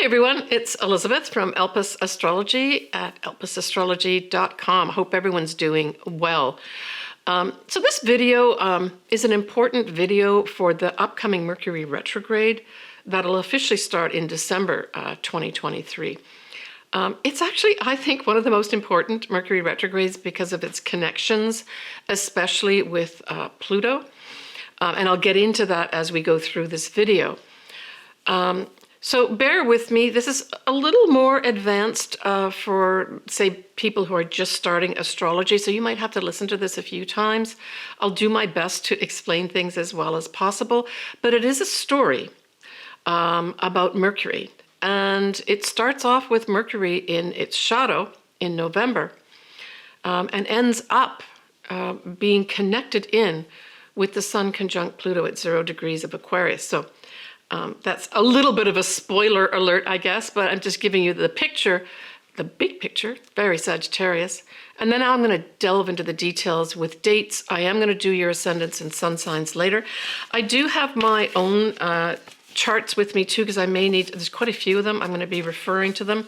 everyone, it's Elizabeth from Elpis Astrology at elpisastrology.com. Hope everyone's doing well. So this video is an important video for the upcoming Mercury Retrograde that'll officially start in December 2023. It's actually, I think, one of the most important Mercury retrogrades because of its connections, especially with Pluto. And I'll get into that as we go through this video. So bear with me. This is a little more advanced for, say, people who are just starting astrology. So you might have to listen to this a few times. I'll do my best to explain things as well as possible. But it is a story about Mercury. And it starts off with Mercury in its shadow in November and ends up being connected in with the Sun conjunct Pluto at 0 degrees of Aquarius. So that's a little bit of a spoiler alert, I guess, but I'm just giving you the picture, the big picture, very Sagittarius. And then I'm going to delve into the details with dates. I am going to do your ascendants and sun signs later. I do have my own charts with me too, because I may need, there's quite a few of them. I'm going to be referring to them.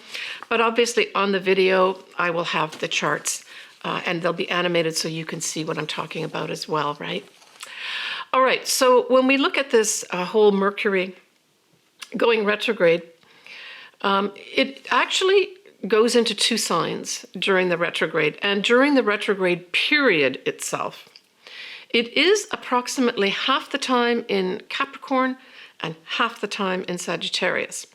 But obviously on the video, I will have the charts and they'll be animated so you can see what I'm talking about as well, right? All right, so when we look at this whole Mercury going retrograde, it actually goes into two signs during the retrograde, and during the retrograde period itself. It is approximately half the time in Capricorn and half the time in Sagittarius.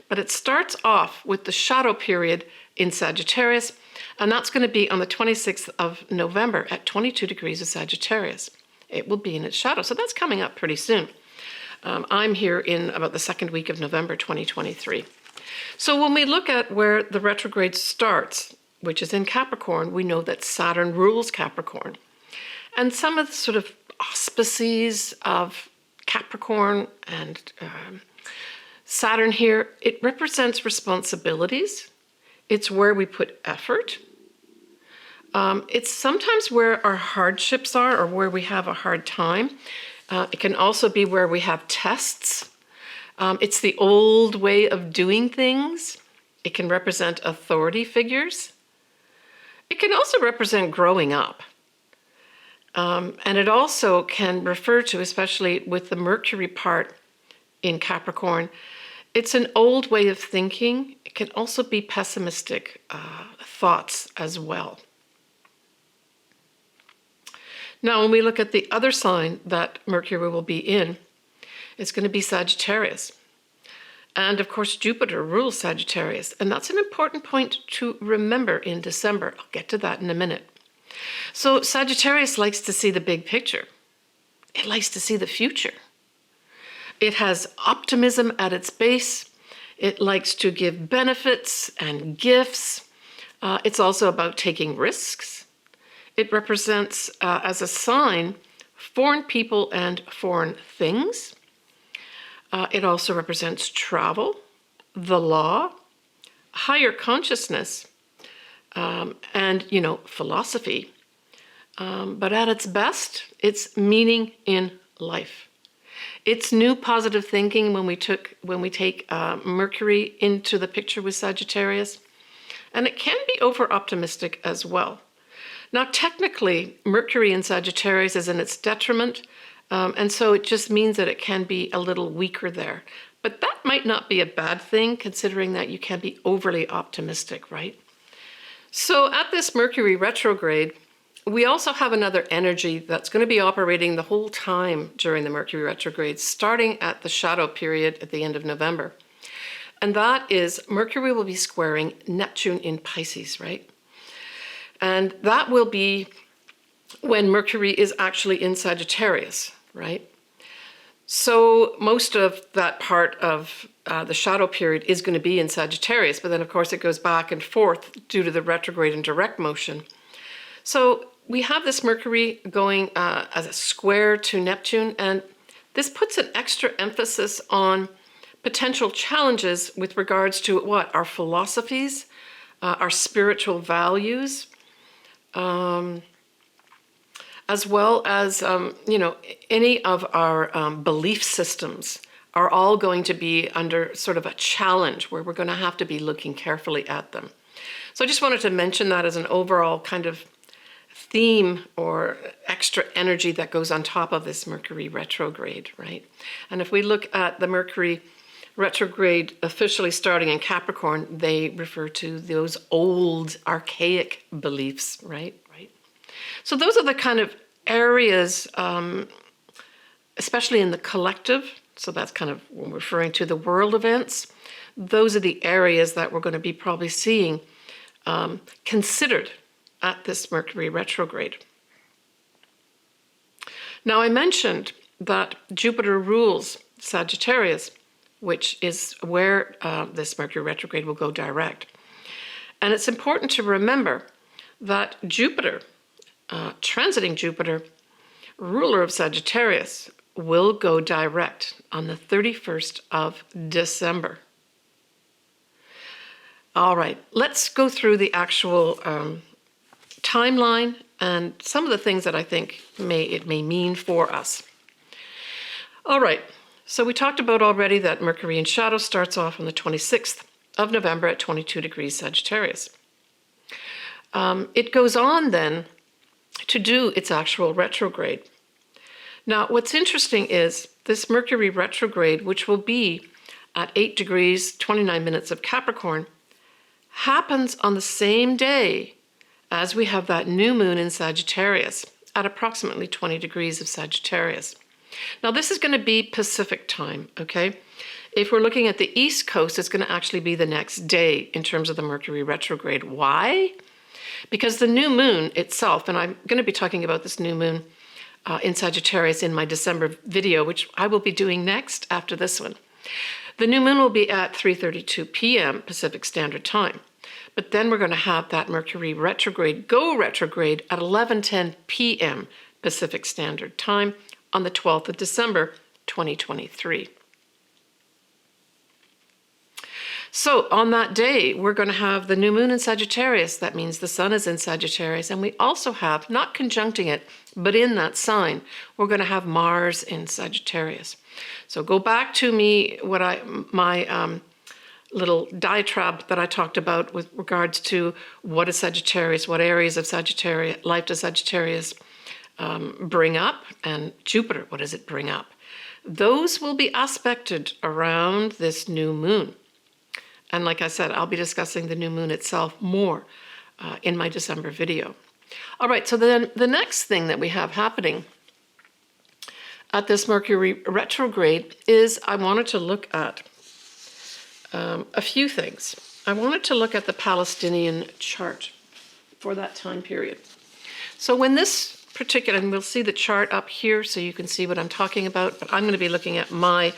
But it starts off with the shadow period in Sagittarius, and that's going to be on the 26th of November at 22 degrees of Sagittarius. It will be in its shadow. So that's coming up pretty soon. I'm here in about the second week of November 2023. So when we look at where the retrograde starts, which is in Capricorn, we know that Saturn rules Capricorn. And some of the sort of auspices of Capricorn and Saturn here, it represents responsibilities. It's where we put effort. It's sometimes where our hardships are or where we have a hard time. It can also be where we have tests. It's the old way of doing things. It can represent authority figures. It can also represent growing up. And it also can refer to, especially with the Mercury part in Capricorn, it's an old way of thinking. It can also be pessimistic thoughts as well. Now, when we look at the other sign that Mercury will be in, it's going to be Sagittarius. And of course, Jupiter rules Sagittarius. And that's an important point to remember in December. I'll get to that in a minute. So Sagittarius likes to see the big picture. It likes to see the future. It has optimism at its base. It likes to give benefits and gifts. It's also about taking risks. It represents, as a sign, foreign people and foreign things. It also represents travel, the law, higher consciousness, and, philosophy. But at its best, it's meaning in life. It's new positive thinking when we take Mercury into the picture with Sagittarius. And it can be over-optimistic as well. Now, technically, Mercury in Sagittarius is in its detriment, and so it just means that it can be a little weaker there. But that might not be a bad thing, considering that you can be overly optimistic, right? So at this Mercury retrograde, we also have another energy that's going to be operating the whole time during the Mercury retrograde, starting at the shadow period at the end of November. And that is Mercury will be squaring Neptune in Pisces, right? And that will be when Mercury is actually in Sagittarius, right? So most of that part of the shadow period is going to be in Sagittarius, but then of course it goes back and forth due to the retrograde and direct motion. So we have this Mercury going as a square to Neptune, and this puts an extra emphasis on potential challenges with regards to what? Our philosophies, our spiritual values, as well as, any of our belief systems are all going to be under sort of a challenge where we're going to have to be looking carefully at them. So I just wanted to mention that as an overall kind of theme or extra energy that goes on top of this Mercury retrograde, right? And if we look at the Mercury retrograde officially starting in Capricorn, they refer to those old archaic beliefs, right? So those are the kind of areas, especially in the collective. So that's kind of when we're referring to the world events. Those are the areas that we're going to be probably seeing considered at this Mercury retrograde. Now, I mentioned that Jupiter rules Sagittarius, which is where this Mercury retrograde will go direct. And it's important to remember that Jupiter, transiting Jupiter, ruler of Sagittarius, will go direct on the 31st of December. All right, let's go through the actual timeline and some of the things that I think it may mean for us. All right, so we talked about already that Mercury in shadow starts off on the 26th of November at 22 degrees Sagittarius. It goes on then to do its actual retrograde. Now, what's interesting is this Mercury retrograde, which will be at 8 degrees, 29 minutes of Capricorn, happens on the same day as we have that new moon in Sagittarius at approximately 20 degrees of Sagittarius. Now, this is going to be Pacific time, okay? If we're looking at the East Coast, it's going to actually be the next day in terms of the Mercury retrograde. Why? Because the new moon itself, and I'm going to be talking about this new moon in Sagittarius in my December video, which I will be doing next after this one. The new moon will be at 3:32 p.m. Pacific Standard Time. But then we're going to have that Mercury retrograde go retrograde at 11:10 p.m. Pacific Standard Time on the 12th of December, 2023. So on that day, we're going to have the new moon in Sagittarius. That means the sun is in Sagittarius. And we also have, not conjuncting it, but in that sign, we're going to have Mars in Sagittarius. So go back to my little diatribe that I talked about with regards to what is Sagittarius, what areas of Sagittarius, life does Sagittarius bring up, and Jupiter, what does it bring up? Those will be aspected around this new moon. And like I said, I'll be discussing the new moon itself more in my December video. All right, so then the next thing that we have happening at this Mercury retrograde is I wanted to look at a few things. I wanted to look at the Palestinian chart for that time period. So when this particular, and we'll see the chart up here so you can see what I'm talking about, but I'm going to be looking at my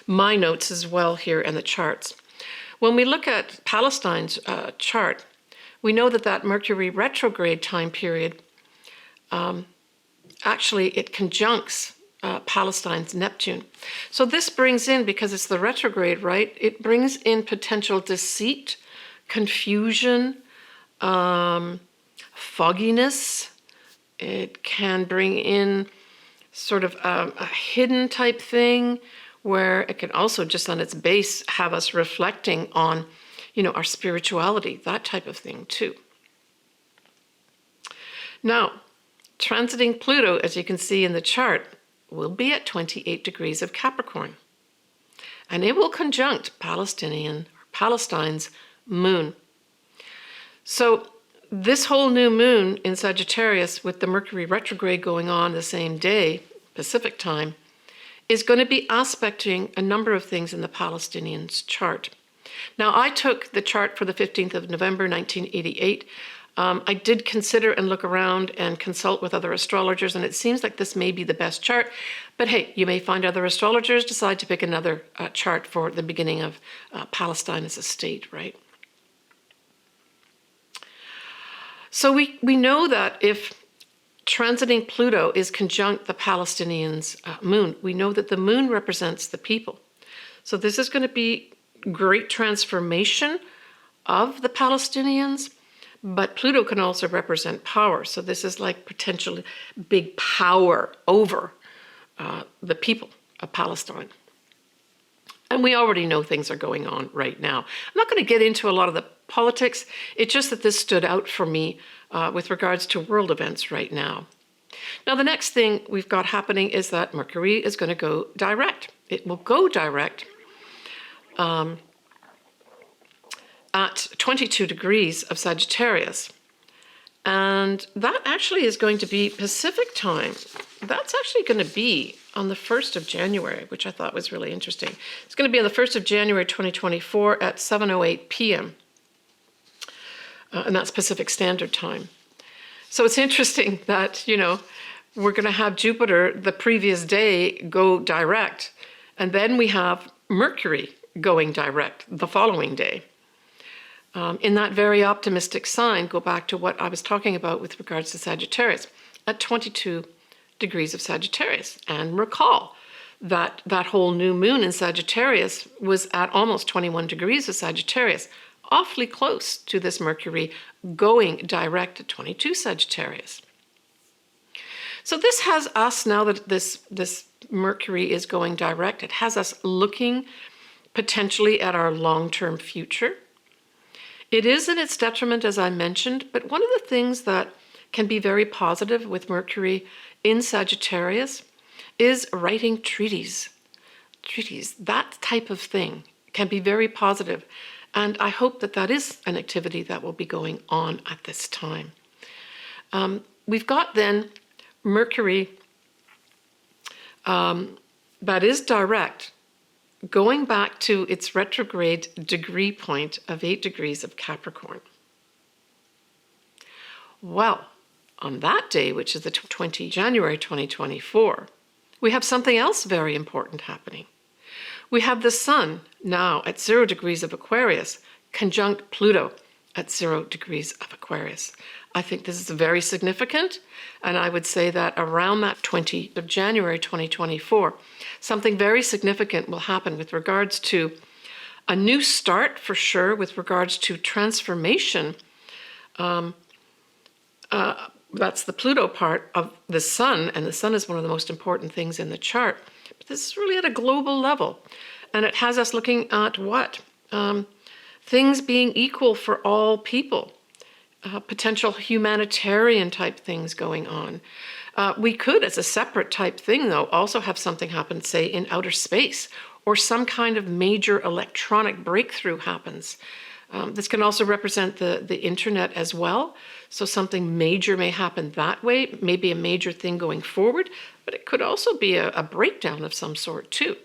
notes as well here and the charts. When we look at Palestine's chart, we know that Mercury retrograde time period, actually it conjuncts Palestine's Neptune. So this brings in, because it's the retrograde, right? It brings in potential deceit, confusion, fogginess. It can bring in sort of a hidden type thing, where it can also just on its base have us reflecting on, our spirituality, that type of thing too. Now, transiting Pluto, as you can see in the chart, will be at 28 degrees of Capricorn. And it will conjunct Palestine's moon. So this whole new moon in Sagittarius with the Mercury retrograde going on the same day, Pacific time, is going to be aspecting a number of things in the Palestinians' chart. Now, I took the chart for the 15th of November, 1988. I did consider and look around and consult with other astrologers, and it seems like this may be the best chart. But hey, you may find other astrologers decide to pick another chart for the beginning of Palestine as a state, right? So we know that if transiting Pluto is conjunct the Palestinians' moon, we know that the moon represents the people. So this is going to be great transformation of the Palestinians, but Pluto can also represent power. So this is like potentially big power over the people of Palestine. And we already know things are going on right now. I'm not going to get into a lot of the politics. It's just that this stood out for me with regards to world events right now. Now, the next thing we've got happening is that Mercury is going to go direct. It will go direct at 22 degrees of Sagittarius. And that actually is going to be Pacific time. That's actually going to be on the 1st of January, which I thought was really interesting. It's going to be on the 1st of January 2024 at 7:08 p.m. And that's Pacific Standard Time. So it's interesting that, you know, we're going to have Jupiter the previous day go direct, and then we have Mercury going direct the following day. In that very optimistic sign, go back to what I was talking about with regards to Sagittarius, at 22 degrees of Sagittarius. And recall that that whole new moon in Sagittarius was at almost 21 degrees of Sagittarius, awfully close to this Mercury going direct at 22 Sagittarius. So this has us, now that this Mercury is going direct, it has us looking potentially at our long-term future. It is in its detriment, as I mentioned, but one of the things that can be very positive with Mercury in Sagittarius is writing treaties. Treaties, that type of thing can be very positive. And I hope that that is an activity that will be going on at this time. We've got then Mercury that is direct, going back to its retrograde degree point of 8 degrees of Capricorn. Well, on that day, which is the 20th January 2024, we have something else very important happening. We have the Sun now at 0 degrees of Aquarius, conjunct Pluto at 0 degrees of Aquarius. I think this is very significant, and I would say that around that 20th of January 2024, something very significant will happen with regards to a new start, for sure, with regards to transformation. That's the Pluto part of the Sun, and the Sun is one of the most important things in the chart. But this is really at a global level, and it has us looking at what? Things being equal for all people. Potential humanitarian type things going on. We could, as a separate type thing, though, also have something happen, say, in outer space, or some kind of major electronic breakthrough happens. This can also represent the internet as well. So something major may happen that way, maybe a major thing going forward, but it could also be a breakdown of some sort, too.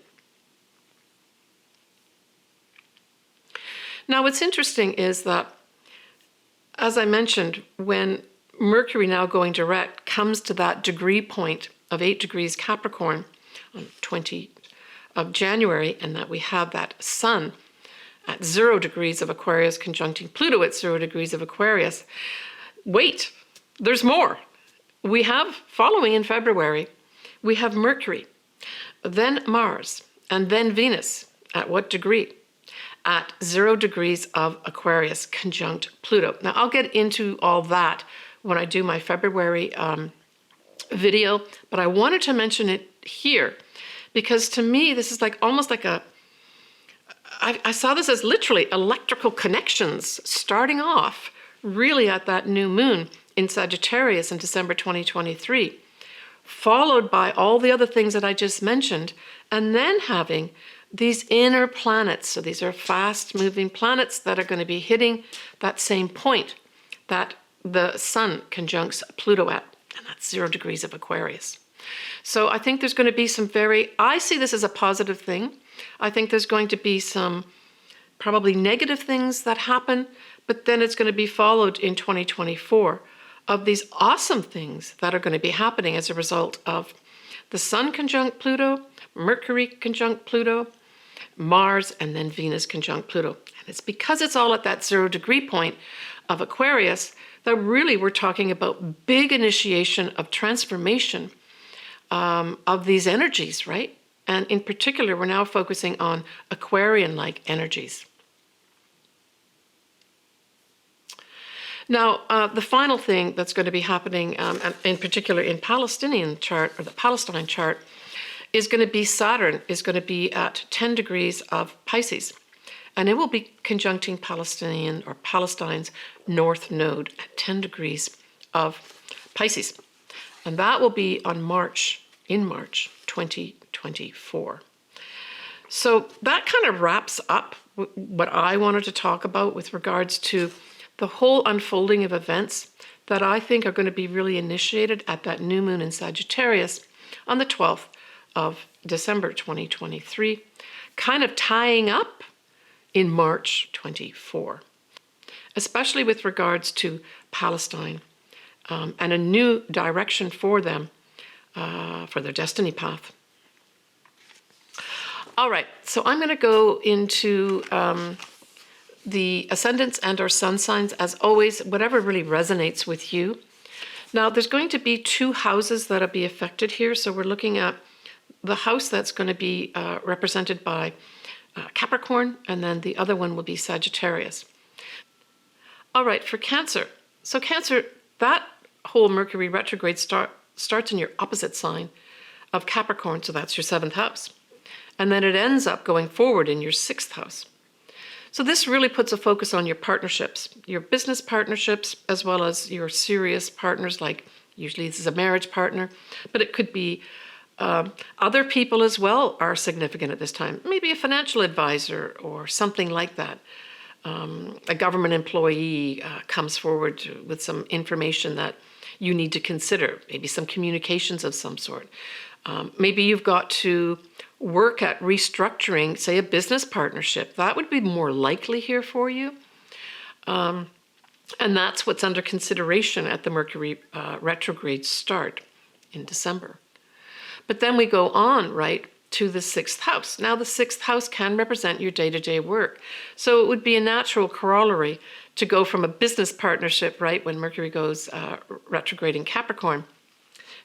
Now, what's interesting is that, as I mentioned, when Mercury now going direct comes to that degree point of 8 degrees Capricorn on 20th of January, and that we have that Sun at 0 degrees of Aquarius conjuncting Pluto at 0 degrees of Aquarius, wait, there's more. We have, following in February, we have Mercury, then Mars, and then Venus. At what degree? At 0 degrees of Aquarius conjunct Pluto. Now, I'll get into all that when I do my February video, but I wanted to mention it here because to me, this is like almost like I saw this as literally electrical connections starting off really at that new moon in Sagittarius in December 2023, followed by all the other things that I just mentioned, and then having these inner planets. So these are fast-moving planets that are going to be hitting that same point that the Sun conjuncts Pluto at, and that's 0 degrees of Aquarius. So I think there's going to be some I see this as a positive thing. I think there's going to be some probably negative things that happen, but then it's going to be followed in 2024 of these awesome things that are going to be happening as a result of the Sun conjunct Pluto, Mercury conjunct Pluto, Mars, and then Venus conjunct Pluto. And it's because it's all at that 0 degree point of Aquarius that really we're talking about big initiation of transformation of these energies, right? And in particular, we're now focusing on Aquarian-like energies. Now, the final thing that's going to be happening, in particular in Palestinian chart, or the Palestine chart, is going to be Saturn, is going to be at 10 degrees of Pisces. And it will be conjuncting Palestine's north node at 10 degrees of Pisces. And that will be in March 2024. So that kind of wraps up what I wanted to talk about with regards to the whole unfolding of events that I think are going to be really initiated at that new moon in Sagittarius on the 12th of December 2023, kind of tying up in March 24, especially with regards to Palestine and a new direction for them, for their destiny path. All right, so I'm going to go into the ascendants and our sun signs, as always, whatever really resonates with you. Now, there's going to be 2 houses that'll be affected here. So we're looking at the house that's going to be represented by Capricorn, and then the other one will be Sagittarius. All right, for Cancer. So Cancer, that whole Mercury retrograde starts in your opposite sign of Capricorn, so that's your 7th house. And then it ends up going forward in your 6th house. So this really puts a focus on your partnerships, your business partnerships, as well as your serious partners, like usually this is a marriage partner, but it could be other people as well are significant at this time. Maybe a financial advisor or something like that. A government employee comes forward with some information that you need to consider, maybe some communications of some sort. Maybe you've got to work at restructuring, say, a business partnership. That would be more likely here for you. And that's what's under consideration at the Mercury retrograde start in December. But then we go on, right, to the 6th house. Now, the 6th house can represent your day-to-day work. So it would be a natural corollary to go from a business partnership, right, when Mercury goes retrograde in Capricorn,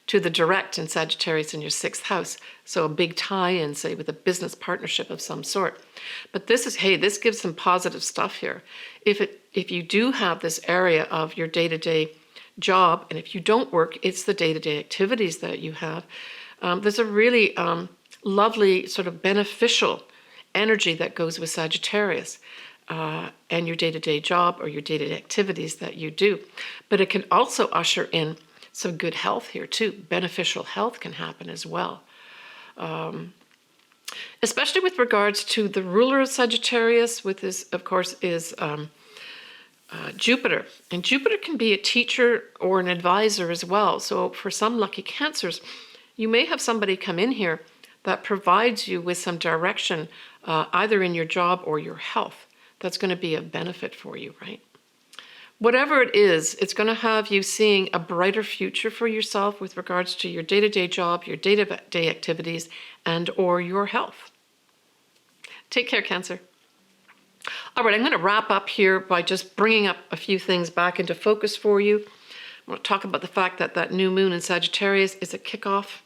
to the direct in Sagittarius in your 6th house. So a big tie-in, say, with a business partnership of some sort. But this is, hey, this gives some positive stuff here. If you do have this area of your day-to-day job, and if you don't work, it's the day-to-day activities that you have. There's a really lovely sort of beneficial energy that goes with Sagittarius and your day-to-day job or your day-to-day activities that you do. But it can also usher in some good health here too. Beneficial health can happen as well. Especially with regards to the ruler of Sagittarius, with this, of course, is Jupiter. And Jupiter can be a teacher or an advisor as well. So for some lucky Cancers, you may have somebody come in here that provides you with some direction, either in your job or your health. That's going to be of benefit for you, right? Whatever it is, it's going to have you seeing a brighter future for yourself with regards to your day-to-day job, your day-to-day activities, and or your health. Take care, Cancer. All right, I'm going to wrap up here by just bringing up a few things back into focus for you. I want to talk about the fact that that new moon in Sagittarius is a kickoff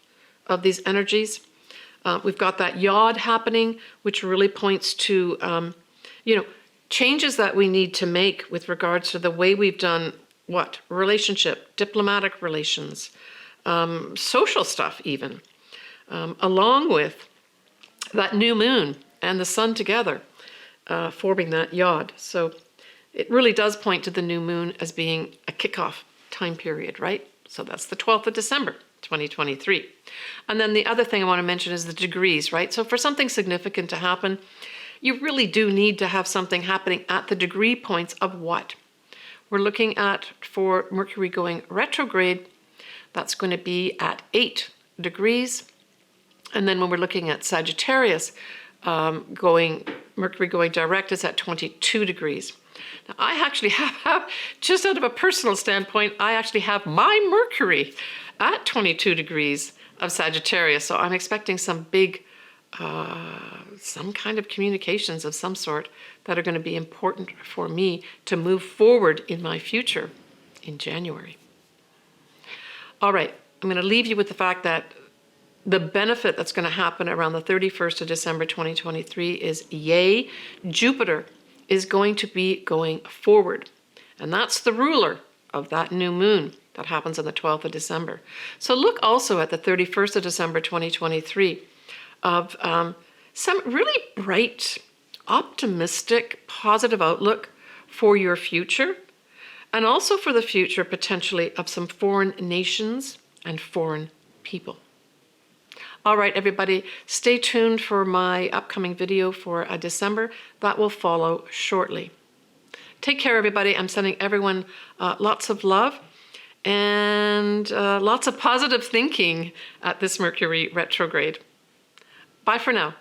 of these energies. We've got that yod happening, which really points to, changes that we need to make with regards to the way we've done relationship, diplomatic relations, social stuff even, along with that new moon and the sun together forming that yod. So it really does point to the new moon as being a kickoff time period, right? So that's the 12th of December, 2023. And then the other thing I want to mention is the degrees, right? So for something significant to happen, you really do need to have something happening at the degree points of what? We're looking at, for Mercury going retrograde, that's going to be at 8 degrees. And then when we're looking at Sagittarius, Mercury going direct is at 22 degrees. Now, I actually have, just out of a personal standpoint, I actually have my Mercury at 22 degrees of Sagittarius. So I'm expecting some big, some kind of communications of some sort that are going to be important for me to move forward in my future in January. All right, I'm going to leave you with the fact that the benefit that's going to happen around the 31st of December 2023 is, yay, Jupiter is going to be going forward. And that's the ruler of that new moon that happens on the 12th of December. So look also at the 31st of December 2023 of some really bright, optimistic, positive outlook for your future, and also for the future potentially of some foreign nations and foreign people. All right, everybody, stay tuned for my upcoming video for December. That will follow shortly. Take care, everybody. I'm sending everyone lots of love and lots of positive thinking at this Mercury retrograde. Bye for now.